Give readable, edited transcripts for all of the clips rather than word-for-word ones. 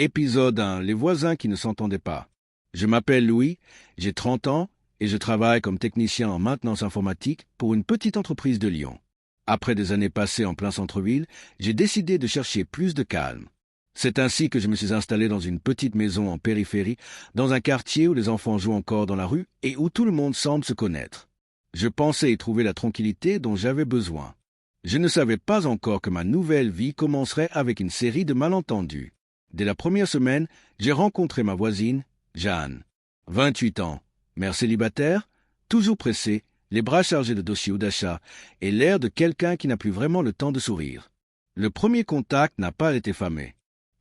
Épisode 1. Les voisins qui ne s'entendaient pas. Je m'appelle Louis, j'ai 30 ans et je travaille comme technicien en maintenance informatique pour une petite entreprise de Lyon. Après des années passées en plein centre-ville, j'ai décidé de chercher plus de calme. C'est ainsi que je me suis installé dans une petite maison en périphérie, dans un quartier où les enfants jouent encore dans la rue et où tout le monde semble se connaître. Je pensais y trouver la tranquillité dont j'avais besoin. Je ne savais pas encore que ma nouvelle vie commencerait avec une série de malentendus. Dès la première semaine, j'ai rencontré ma voisine, Jeanne. 28 ans, mère célibataire, toujours pressée, les bras chargés de dossiers ou d'achats, et l'air de quelqu'un qui n'a plus vraiment le temps de sourire. Le premier contact n'a pas été fameux.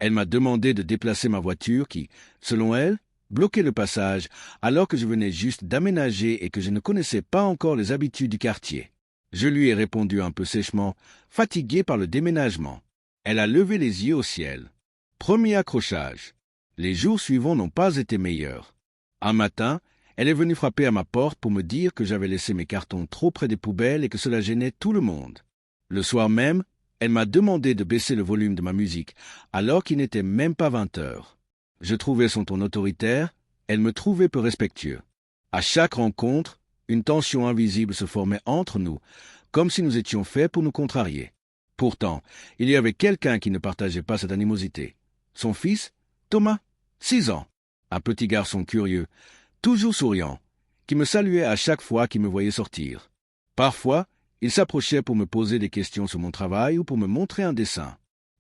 Elle m'a demandé de déplacer ma voiture qui, selon elle, bloquait le passage, alors que je venais juste d'aménager et que je ne connaissais pas encore les habitudes du quartier. Je lui ai répondu un peu sèchement, fatigué par le déménagement. Elle a levé les yeux au ciel. Premier accrochage. Les jours suivants n'ont pas été meilleurs. Un matin, elle est venue frapper à ma porte pour me dire que j'avais laissé mes cartons trop près des poubelles et que cela gênait tout le monde. Le soir même, elle m'a demandé de baisser le volume de ma musique, alors qu'il n'était même pas 20 heures. Je trouvais son ton autoritaire, elle me trouvait peu respectueux. À chaque rencontre, une tension invisible se formait entre nous, comme si nous étions faits pour nous contrarier. Pourtant, il y avait quelqu'un qui ne partageait pas cette animosité. Son fils, Thomas, 6 ans, un petit garçon curieux, toujours souriant, qui me saluait à chaque fois qu'il me voyait sortir. Parfois, il s'approchait pour me poser des questions sur mon travail ou pour me montrer un dessin.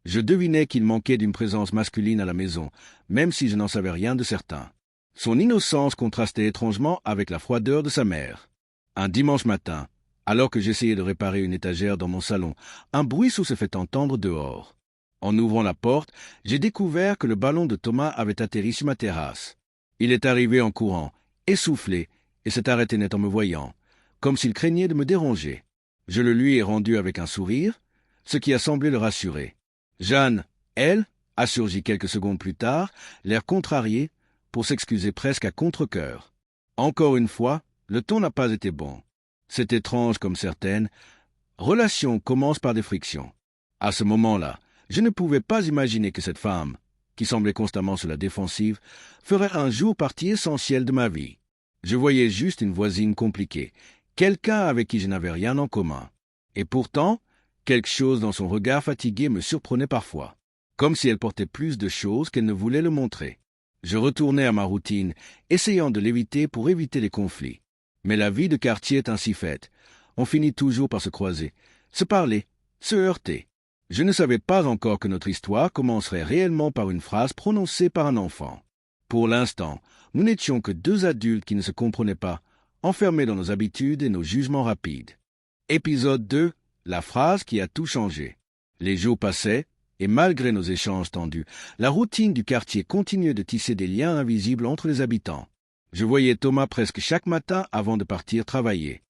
Je devinais qu'il manquait d'une présence masculine à la maison, même si je n'en savais rien de certain. Son innocence contrastait étrangement avec la froideur de sa mère. Un dimanche matin, alors que j'essayais de réparer une étagère dans mon salon, un bruit sourd se fait entendre dehors. En ouvrant la porte, j'ai découvert que le ballon de Thomas avait atterri sur ma terrasse. Il est arrivé en courant, essoufflé, et s'est arrêté net en me voyant, comme s'il craignait de me déranger. Je le lui ai rendu avec un sourire, ce qui a semblé le rassurer. Jeanne, elle, a surgi quelques secondes plus tard, l'air contrarié, pour s'excuser presque à contre-cœur. Encore une fois, le ton n'a pas été bon. C'est étrange comme certaines relations commencent par des frictions. À ce moment-là, je ne pouvais pas imaginer que cette femme, qui semblait constamment sur la défensive, ferait un jour partie essentielle de ma vie. Je voyais juste une voisine compliquée, quelqu'un avec qui je n'avais rien en commun. Et pourtant, quelque chose dans son regard fatigué me surprenait parfois, comme si elle portait plus de choses qu'elle ne voulait le montrer. Je retournais à ma routine, essayant de l'éviter pour éviter les conflits. Mais la vie de quartier est ainsi faite. On finit toujours par se croiser, se parler, se heurter. Je ne savais pas encore que notre histoire commencerait réellement par une phrase prononcée par un enfant. Pour l'instant, nous n'étions que deux adultes qui ne se comprenaient pas, enfermés dans nos habitudes et nos jugements rapides. Épisode 2. La phrase qui a tout changé. Les jours passaient, et malgré nos échanges tendus, la routine du quartier continuait de tisser des liens invisibles entre les habitants. Je voyais Thomas presque chaque matin avant de partir travailler.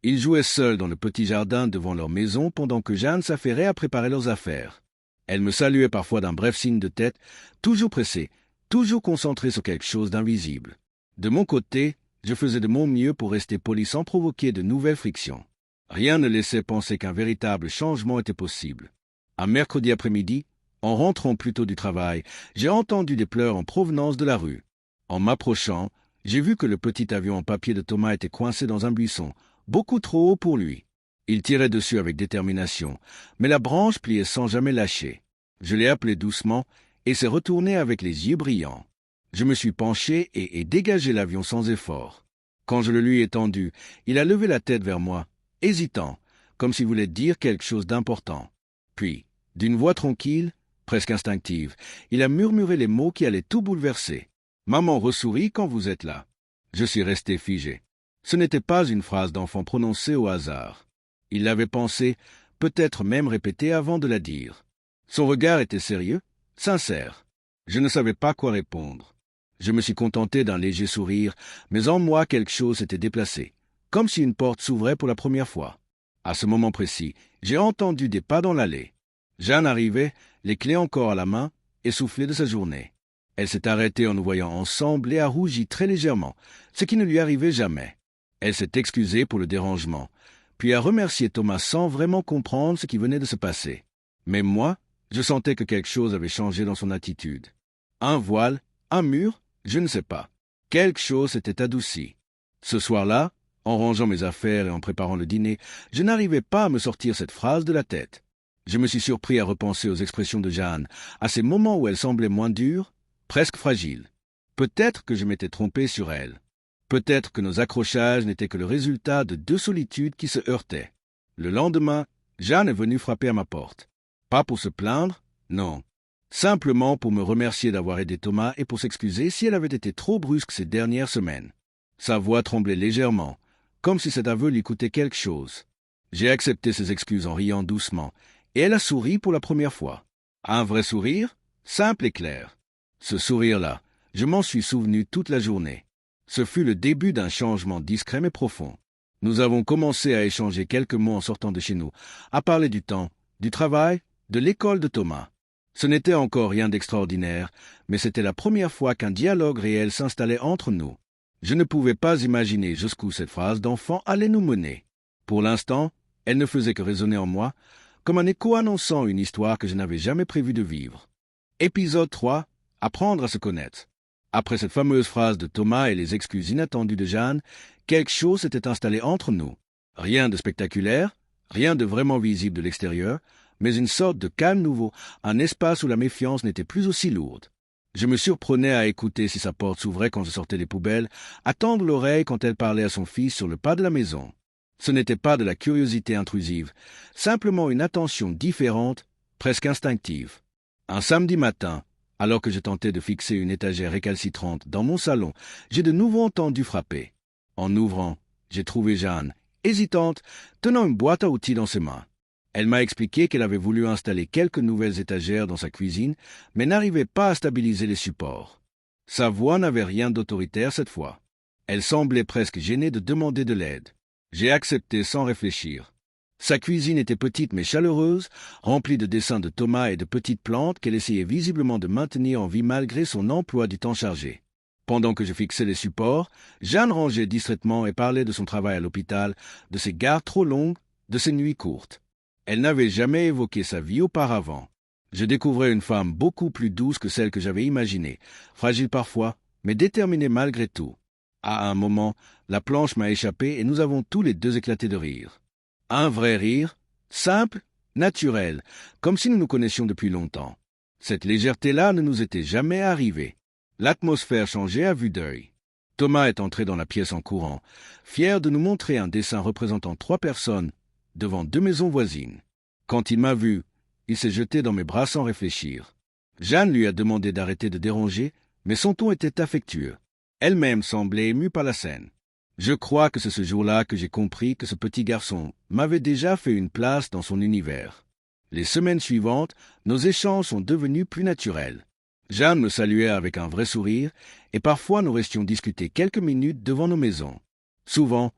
Ils jouaient seuls dans le petit jardin devant leur maison pendant que Jeanne s'affairait à préparer leurs affaires. Elle me saluait parfois d'un bref signe de tête, toujours pressée, toujours concentrée sur quelque chose d'invisible. De mon côté, je faisais de mon mieux pour rester poli sans provoquer de nouvelles frictions. Rien ne laissait penser qu'un véritable changement était possible. Un mercredi après-midi, en rentrant plus tôt du travail, j'ai entendu des pleurs en provenance de la rue. En m'approchant, j'ai vu que le petit avion en papier de Thomas était coincé dans un buisson, beaucoup trop haut pour lui. Il tirait dessus avec détermination, mais la branche pliait sans jamais lâcher. Je l'ai appelé doucement et s'est retourné avec les yeux brillants. Je me suis penché et ai dégagé l'avion sans effort. Quand je le lui ai tendu, il a levé la tête vers moi, hésitant, comme s'il voulait dire quelque chose d'important. Puis, d'une voix tranquille, presque instinctive, il a murmuré les mots qui allaient tout bouleverser. « Maman ressourit quand vous êtes là. » Je suis resté figé. Ce n'était pas une phrase d'enfant prononcée au hasard. Il l'avait pensée, peut-être même répétée avant de la dire. Son regard était sérieux, sincère. Je ne savais pas quoi répondre. Je me suis contenté d'un léger sourire, mais en moi quelque chose s'était déplacé, comme si une porte s'ouvrait pour la première fois. À ce moment précis, j'ai entendu des pas dans l'allée. Jeanne arrivait, les clés encore à la main, essoufflée de sa journée. Elle s'est arrêtée en nous voyant ensemble et a rougi très légèrement, ce qui ne lui arrivait jamais. Elle s'est excusée pour le dérangement, puis a remercié Thomas sans vraiment comprendre ce qui venait de se passer. Mais moi, je sentais que quelque chose avait changé dans son attitude. Un voile, un mur, je ne sais pas. Quelque chose s'était adouci. Ce soir-là, en rangeant mes affaires et en préparant le dîner, je n'arrivais pas à me sortir cette phrase de la tête. Je me suis surpris à repenser aux expressions de Jeanne, à ces moments où elle semblait moins dure, presque fragile. Peut-être que je m'étais trompé sur elle. Peut-être que nos accrochages n'étaient que le résultat de deux solitudes qui se heurtaient. Le lendemain, Jeanne est venue frapper à ma porte. Pas pour se plaindre, non. Simplement pour me remercier d'avoir aidé Thomas et pour s'excuser si elle avait été trop brusque ces dernières semaines. Sa voix tremblait légèrement, comme si cet aveu lui coûtait quelque chose. J'ai accepté ses excuses en riant doucement, et elle a souri pour la première fois. Un vrai sourire, simple et clair. Ce sourire-là, je m'en suis souvenu toute la journée. Ce fut le début d'un changement discret mais profond. Nous avons commencé à échanger quelques mots en sortant de chez nous, à parler du temps, du travail, de l'école de Thomas. Ce n'était encore rien d'extraordinaire, mais c'était la première fois qu'un dialogue réel s'installait entre nous. Je ne pouvais pas imaginer jusqu'où cette phrase d'enfant allait nous mener. Pour l'instant, elle ne faisait que résonner en moi, comme un écho annonçant une histoire que je n'avais jamais prévu de vivre. Épisode 3. Apprendre à se connaître. Après cette fameuse phrase de Thomas et les excuses inattendues de Jeanne, quelque chose s'était installé entre nous. Rien de spectaculaire, rien de vraiment visible de l'extérieur, mais une sorte de calme nouveau, un espace où la méfiance n'était plus aussi lourde. Je me surprenais à écouter si sa porte s'ouvrait quand je sortais des poubelles, à tendre l'oreille quand elle parlait à son fils sur le pas de la maison. Ce n'était pas de la curiosité intrusive, simplement une attention différente, presque instinctive. Un samedi matin, alors que je tentais de fixer une étagère récalcitrante dans mon salon, j'ai de nouveau entendu frapper. En ouvrant, j'ai trouvé Jeanne, hésitante, tenant une boîte à outils dans ses mains. Elle m'a expliqué qu'elle avait voulu installer quelques nouvelles étagères dans sa cuisine, mais n'arrivait pas à stabiliser les supports. Sa voix n'avait rien d'autoritaire cette fois. Elle semblait presque gênée de demander de l'aide. J'ai accepté sans réfléchir. Sa cuisine était petite mais chaleureuse, remplie de dessins de Thomas et de petites plantes qu'elle essayait visiblement de maintenir en vie malgré son emploi du temps chargé. Pendant que je fixais les supports, Jeanne rangeait distraitement et parlait de son travail à l'hôpital, de ses gardes trop longues, de ses nuits courtes. Elle n'avait jamais évoqué sa vie auparavant. Je découvrais une femme beaucoup plus douce que celle que j'avais imaginée, fragile parfois, mais déterminée malgré tout. À un moment, la planche m'a échappé et nous avons tous les deux éclaté de rire. Un vrai rire, simple, naturel, comme si nous nous connaissions depuis longtemps. Cette légèreté-là ne nous était jamais arrivée. L'atmosphère changeait à vue d'œil. Thomas est entré dans la pièce en courant, fier de nous montrer un dessin représentant 3 personnes devant 2 maisons voisines. Quand il m'a vu, il s'est jeté dans mes bras sans réfléchir. Jeanne lui a demandé d'arrêter de déranger, mais son ton était affectueux. Elle-même semblait émue par la scène. Je crois que c'est ce jour-là que j'ai compris que ce petit garçon m'avait déjà fait une place dans son univers. Les semaines suivantes, nos échanges sont devenus plus naturels. Jeanne me saluait avec un vrai sourire, et parfois nous restions discuter quelques minutes devant nos maisons. Souvent,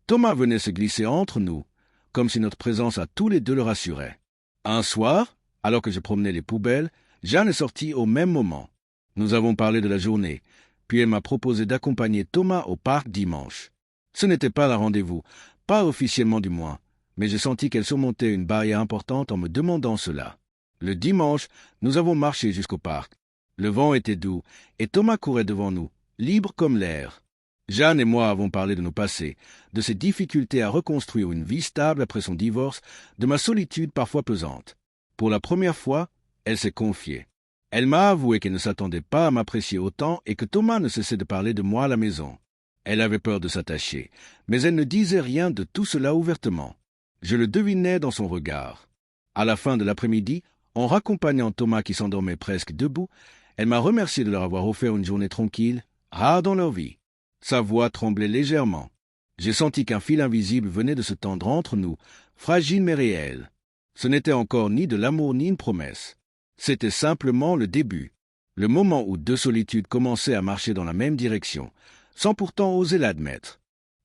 Thomas venait se glisser entre nous, comme si notre présence à tous les deux le rassurait. Un soir, alors que je promenais les poubelles, Jeanne est sortie au même moment. Nous avons parlé de la journée, puis elle m'a proposé d'accompagner Thomas au parc dimanche. Ce n'était pas un rendez-vous, pas officiellement du moins, mais j'ai senti qu'elle surmontait une barrière importante en me demandant cela. Le dimanche, nous avons marché jusqu'au parc. Le vent était doux, et Thomas courait devant nous, libre comme l'air. Jeanne et moi avons parlé de nos passés, de ses difficultés à reconstruire une vie stable après son divorce, de ma solitude parfois pesante. Pour la première fois, elle s'est confiée. Elle m'a avoué qu'elle ne s'attendait pas à m'apprécier autant et que Thomas ne cessait de parler de moi à la maison. Elle avait peur de s'attacher, mais elle ne disait rien de tout cela ouvertement. Je le devinais dans son regard. À la fin de l'après-midi, en raccompagnant Thomas qui s'endormait presque debout, elle m'a remercié de leur avoir offert une journée tranquille, rare dans leur vie. Sa voix tremblait légèrement. J'ai senti qu'un fil invisible venait de se tendre entre nous, fragile mais réel. Ce n'était encore ni de l'amour ni une promesse. C'était simplement le début, le moment où 2 solitudes commençaient à marcher dans la même direction, sans pourtant oser l'admettre.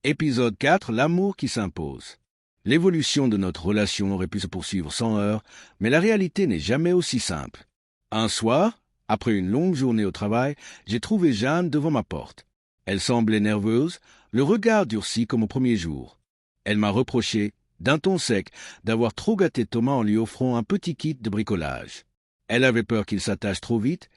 Épisode 4, l'amour qui s'impose. L'évolution de notre relation aurait pu se poursuivre sans heurts, mais la réalité n'est jamais aussi simple. Un soir, après une longue journée au travail, j'ai trouvé Jeanne devant ma porte. Elle semblait nerveuse, le regard durci comme au premier jour. Elle m'a reproché, d'un ton sec, d'avoir trop gâté Thomas en lui offrant un petit kit de bricolage. Elle avait peur qu'il s'attache trop vite,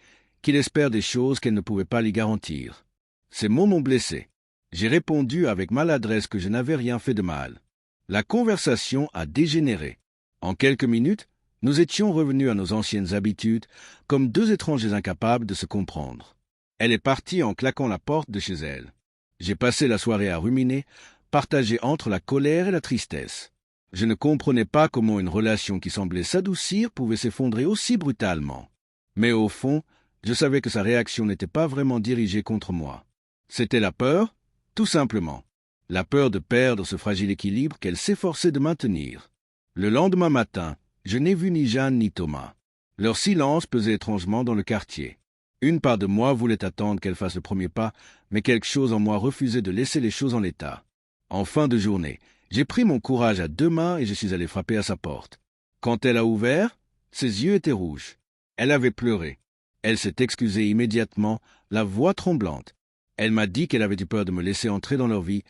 qu'il espère des choses qu'elle ne pouvait pas lui garantir. Ces mots m'ont blessé. J'ai répondu avec maladresse que je n'avais rien fait de mal. La conversation a dégénéré. En quelques minutes, nous étions revenus à nos anciennes habitudes, comme deux étrangers incapables de se comprendre. Elle est partie en claquant la porte de chez elle. J'ai passé la soirée à ruminer, partagé entre la colère et la tristesse. Je ne comprenais pas comment une relation qui semblait s'adoucir pouvait s'effondrer aussi brutalement. Mais au fond, je savais que sa réaction n'était pas vraiment dirigée contre moi. C'était la peur, tout simplement. La peur de perdre ce fragile équilibre qu'elle s'efforçait de maintenir. Le lendemain matin, je n'ai vu ni Jeanne ni Thomas. Leur silence pesait étrangement dans le quartier. Une part de moi voulait attendre qu'elle fasse le premier pas, mais quelque chose en moi refusait de laisser les choses en l'état. En fin de journée, j'ai pris mon courage à deux mains et je suis allé frapper à sa porte. Quand elle a ouvert, ses yeux étaient rouges. Elle avait pleuré. Elle s'est excusée immédiatement, la voix tremblante. Elle m'a dit qu'elle avait eu peur de me laisser entrer dans leur vie,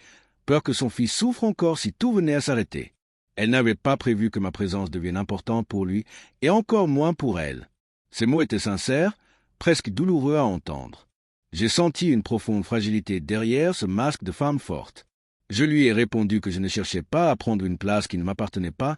peur que son fils souffre encore si tout venait à s'arrêter. Elle n'avait pas prévu que ma présence devienne importante pour lui, et encore moins pour elle. Ces mots étaient sincères, presque douloureux à entendre. J'ai senti une profonde fragilité derrière ce masque de femme forte. Je lui ai répondu que je ne cherchais pas à prendre une place qui ne m'appartenait pas,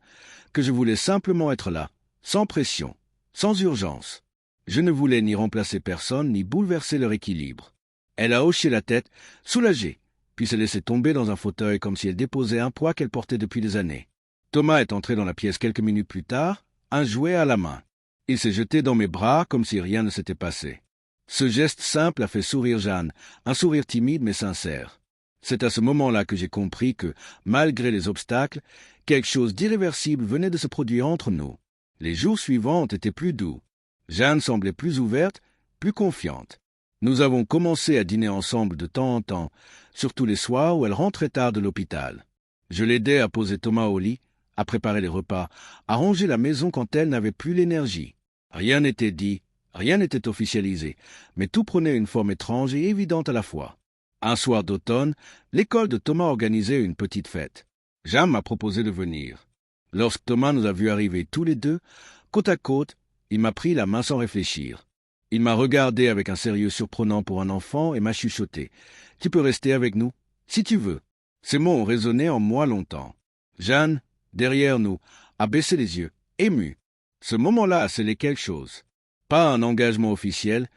que je voulais simplement être là, sans pression, sans urgence. Je ne voulais ni remplacer personne, ni bouleverser leur équilibre. Elle a hoché la tête, soulagée, puis s'est laissée tomber dans un fauteuil comme si elle déposait un poids qu'elle portait depuis des années. Thomas est entré dans la pièce quelques minutes plus tard, un jouet à la main. Il s'est jeté dans mes bras comme si rien ne s'était passé. Ce geste simple a fait sourire Jeanne, un sourire timide mais sincère. C'est à ce moment-là que j'ai compris que, malgré les obstacles, quelque chose d'irréversible venait de se produire entre nous. Les jours suivants ont été plus doux. Jeanne semblait plus ouverte, plus confiante. Nous avons commencé à dîner ensemble de temps en temps, surtout les soirs où elle rentrait tard de l'hôpital. Je l'aidais à poser Thomas au lit, à préparer les repas, à ranger la maison quand elle n'avait plus l'énergie. Rien n'était dit, rien n'était officialisé, mais tout prenait une forme étrange et évidente à la fois. Un soir d'automne, l'école de Thomas organisait une petite fête. Jeanne m'a proposé de venir. Lorsque Thomas nous a vus arriver tous les deux, côte à côte, il m'a pris la main sans réfléchir. Il m'a regardé avec un sérieux surprenant pour un enfant et m'a chuchoté. « Tu peux rester avec nous, si tu veux. » Ces mots ont résonné en moi longtemps. Jeanne, derrière nous, a baissé les yeux, émue. Ce moment-là a scellé quelque chose. Pas un engagement officiel,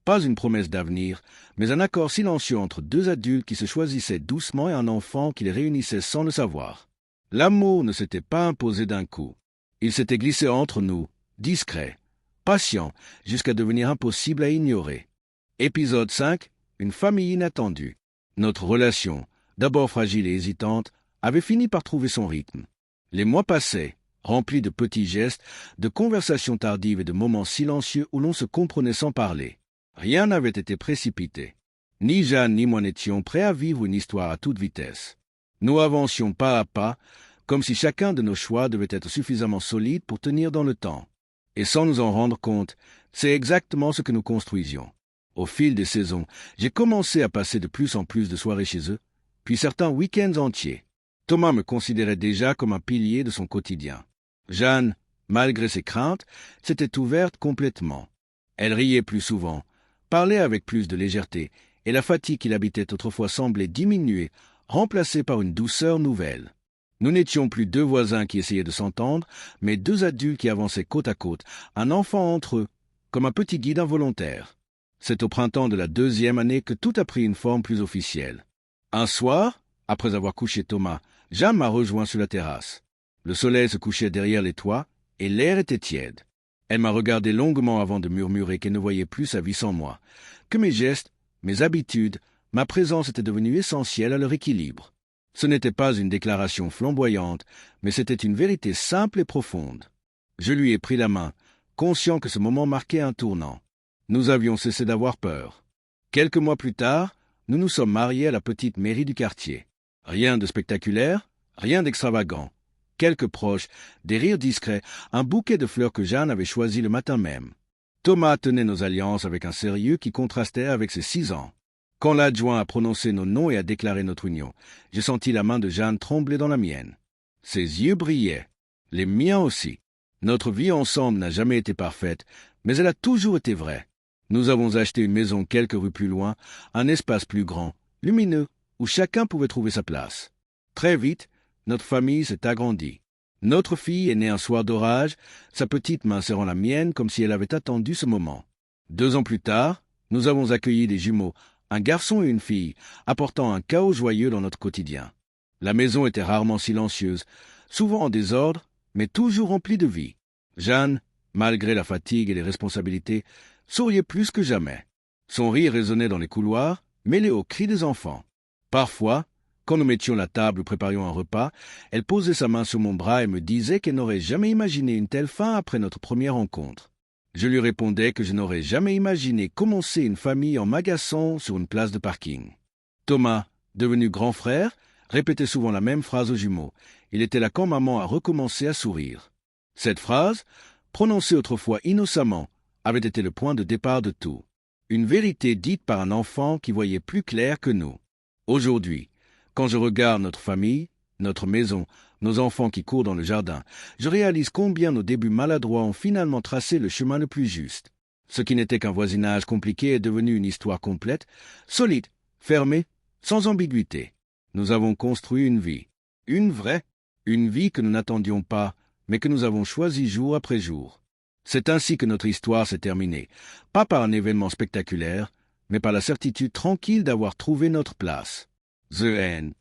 pas une promesse d'avenir, mais un accord silencieux entre deux adultes qui se choisissaient doucement et un enfant qui les réunissait sans le savoir. L'amour ne s'était pas imposé d'un coup. Il s'était glissé entre nous, discret, patient, jusqu'à devenir impossible à ignorer. Épisode 5, une famille inattendue. Notre relation, d'abord fragile et hésitante, avait fini par trouver son rythme. Les mois passaient, remplis de petits gestes, de conversations tardives et de moments silencieux où l'on se comprenait sans parler. Rien n'avait été précipité. Ni Jeanne ni moi n'étions prêts à vivre une histoire à toute vitesse. Nous avancions pas à pas, comme si chacun de nos choix devait être suffisamment solide pour tenir dans le temps. Et sans nous en rendre compte, c'est exactement ce que nous construisions. Au fil des saisons, j'ai commencé à passer de plus en plus de soirées chez eux, puis certains week-ends entiers. Thomas me considérait déjà comme un pilier de son quotidien. Jeanne, malgré ses craintes, s'était ouverte complètement. Elle riait plus souvent, parlait avec plus de légèreté, et la fatigue qui l'habitait autrefois semblait diminuer, remplacée par une douceur nouvelle. Nous n'étions plus deux voisins qui essayaient de s'entendre, mais deux adultes qui avançaient côte à côte, un enfant entre eux, comme un petit guide involontaire. C'est au printemps de la 2e année que tout a pris une forme plus officielle. Un soir, après avoir couché Thomas, Jeanne m'a rejoint sur la terrasse. Le soleil se couchait derrière les toits, et l'air était tiède. Elle m'a regardé longuement avant de murmurer qu'elle ne voyait plus sa vie sans moi, que mes gestes, mes habitudes, ma présence étaient devenus essentiels à leur équilibre. Ce n'était pas une déclaration flamboyante, mais c'était une vérité simple et profonde. Je lui ai pris la main, conscient que ce moment marquait un tournant. Nous avions cessé d'avoir peur. Quelques mois plus tard, nous nous sommes mariés à la petite mairie du quartier. Rien de spectaculaire, rien d'extravagant. Quelques proches, des rires discrets, un bouquet de fleurs que Jeanne avait choisi le matin même. Thomas tenait nos alliances avec un sérieux qui contrastait avec ses 6 ans. Quand l'adjoint a prononcé nos noms et a déclaré notre union, j'ai senti la main de Jeanne trembler dans la mienne. Ses yeux brillaient, les miens aussi. Notre vie ensemble n'a jamais été parfaite, mais elle a toujours été vraie. Nous avons acheté une maison quelques rues plus loin, un espace plus grand, lumineux, où chacun pouvait trouver sa place. Très vite, notre famille s'est agrandie. Notre fille est née un soir d'orage, sa petite main serrant la mienne comme si elle avait attendu ce moment. 2 ans plus tard, nous avons accueilli des jumeaux, un garçon et une fille, apportant un chaos joyeux dans notre quotidien. La maison était rarement silencieuse, souvent en désordre, mais toujours remplie de vie. Jeanne, malgré la fatigue et les responsabilités, souriait plus que jamais. Son rire résonnait dans les couloirs, mêlé aux cris des enfants. Parfois, quand nous mettions la table ou préparions un repas, elle posait sa main sur mon bras et me disait qu'elle n'aurait jamais imaginé une telle fin après notre première rencontre. Je lui répondais que je n'aurais jamais imaginé commencer une famille en m'agaçant sur une place de parking. Thomas, devenu grand frère, répétait souvent la même phrase aux jumeaux. Il était là quand maman a recommencé à sourire. Cette phrase, prononcée autrefois innocemment, avait été le point de départ de tout. Une vérité dite par un enfant qui voyait plus clair que nous. Aujourd'hui, quand je regarde notre famille, notre maison, nos enfants qui courent dans le jardin, je réalise combien nos débuts maladroits ont finalement tracé le chemin le plus juste. Ce qui n'était qu'un voisinage compliqué est devenu une histoire complète, solide, fermée, sans ambiguïté. Nous avons construit une vie. Une vraie. Une vie que nous n'attendions pas, mais que nous avons choisie jour après jour. C'est ainsi que notre histoire s'est terminée, pas par un événement spectaculaire, mais par la certitude tranquille d'avoir trouvé notre place. The End.